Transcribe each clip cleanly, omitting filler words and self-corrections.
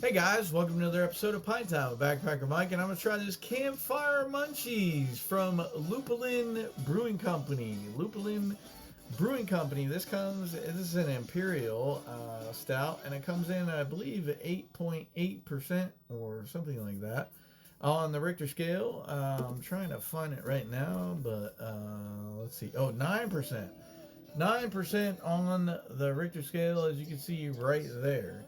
Hey guys, welcome to another episode of Pint with Backpacker Mike, and I'm going to try this Campfire Munchies from Lupulin Brewing Company. Lupulin Brewing Company. This is an Imperial Stout, and it comes in, I believe, 8.8% or something like that. On the Richter scale, I'm trying to find it right now, but let's see. Oh, 9%. 9% on the Richter scale, as you can see right there.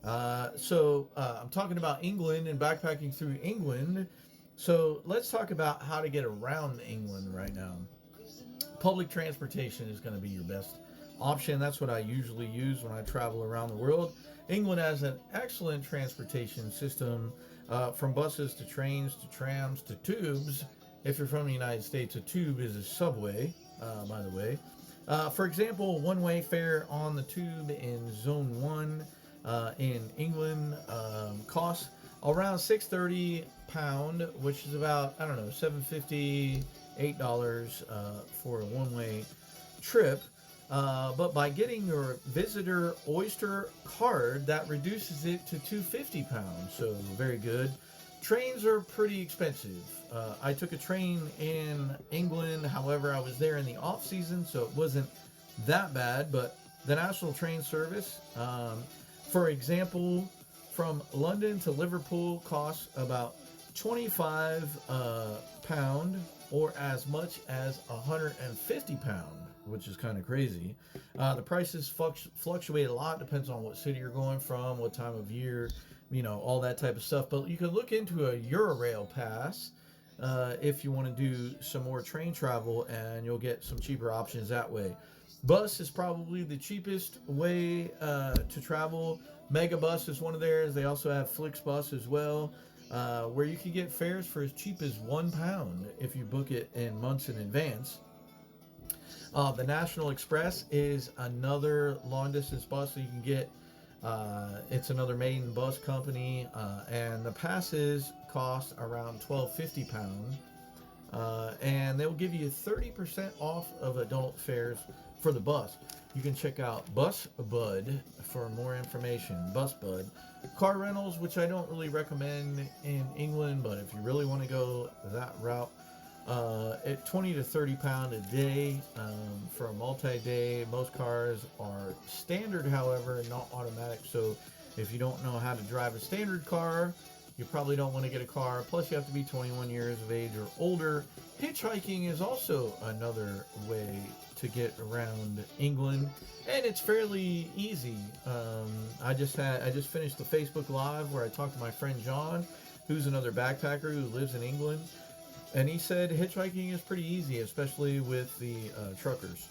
I'm talking about England and backpacking through England. So let's talk about how to get around England right now. Public transportation is going to be your best option. That's what I usually use when I travel around the world. England has an excellent transportation system, from buses to trains to trams to tubes. If you're from the United States, a tube is a subway, by the way. For example, one-way fare on the tube in Zone 1 in England costs around £6.30, which is about, I don't know, $7.50, $8 for a one-way trip. But by getting your visitor Oyster card, that reduces it to £2.50. So very good. Trains are pretty expensive. I took a train in England. However, I was there in the off season, so it wasn't that bad. But the National Train Service, for example, from London to Liverpool costs about £25 or as much as £150, which is kind of crazy. The prices fluctuate a lot, depends on what city you're going from, what time of year, all that type of stuff. But you can look into a Eurail pass if you want to do some more train travel, and you'll get some cheaper options that way. Bus is probably the cheapest way to travel. Megabus is one of theirs. They also have Flixbus as well, where you can get fares for as cheap as £1 if you book it in months in advance. The National Express is another long distance bus that you can get. It's another maiden bus company, and the passes cost around £12.50. And they'll give you 30% off of adult fares for the bus. You can check out Bus Bud for more information. Bus Bud. Car rentals, which I don't really recommend in England, but if you really want to go that route, at £20 to £30 a day for a multi-day. Most cars are standard, however, not automatic. So if you don't know how to drive a standard car, you probably don't want to get a car. Plus, you have to be 21 years of age or older. Hitchhiking is also another way to get around England, and it's fairly easy. I just finished the Facebook Live where I talked to my friend John, who's another backpacker who lives in England, and he said hitchhiking is pretty easy, especially with the truckers.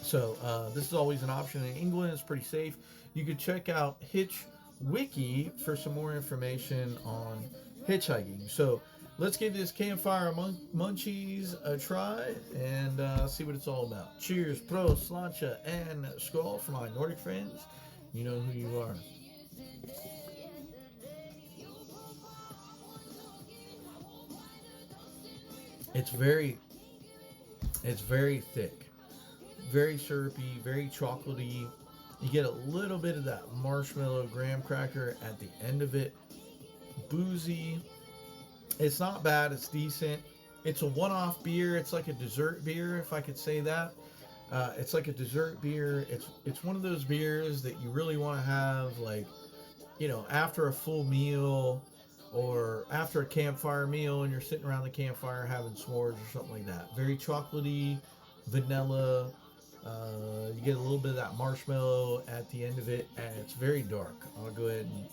So this is always an option in England. It's pretty safe. You could check out Hitch Wiki for some more information on hitchhiking. So let's give this Campfire Munchies a try and see what it's all about. Cheers, prost, sláinte, and skål for my Nordic friends. You know who you are. It's very thick, very syrupy, very chocolatey. You get a little bit of that marshmallow graham cracker at the end of it. Boozy. It's not bad. It's decent. It's a one-off beer. It's like a dessert beer, if I could say that. It's like a dessert beer. It's one of those beers that you really want to have, like, after a full meal or after a campfire meal, and you're sitting around the campfire having s'mores or something like that. Very chocolatey, vanilla. You get a little bit of that marshmallow at the end of it, and it's very dark. I'll go ahead and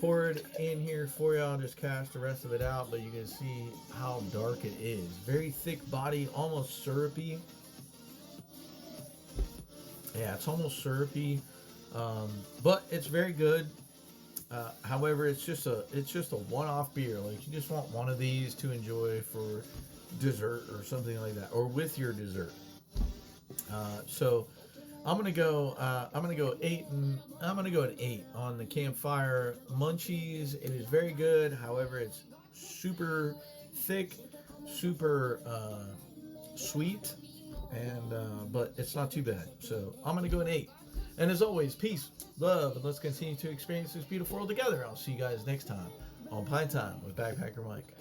pour it in here for you. I'll just cast the rest of it out, but you can see how dark it is. Very thick body, almost syrupy. Yeah, it's almost syrupy, but it's very good. However, it's just a one-off beer. Like, you just want one of these to enjoy for dessert or something like that, or with your dessert. So I'm gonna go at 8 on the Campfire Munchies. It is very good. However, it's super thick, super sweet, and but it's not too bad. So I'm gonna go at 8. And as always, peace, love, and let's continue to experience this beautiful world together. I'll see you guys next time on Pint Time with Backpacker Mike.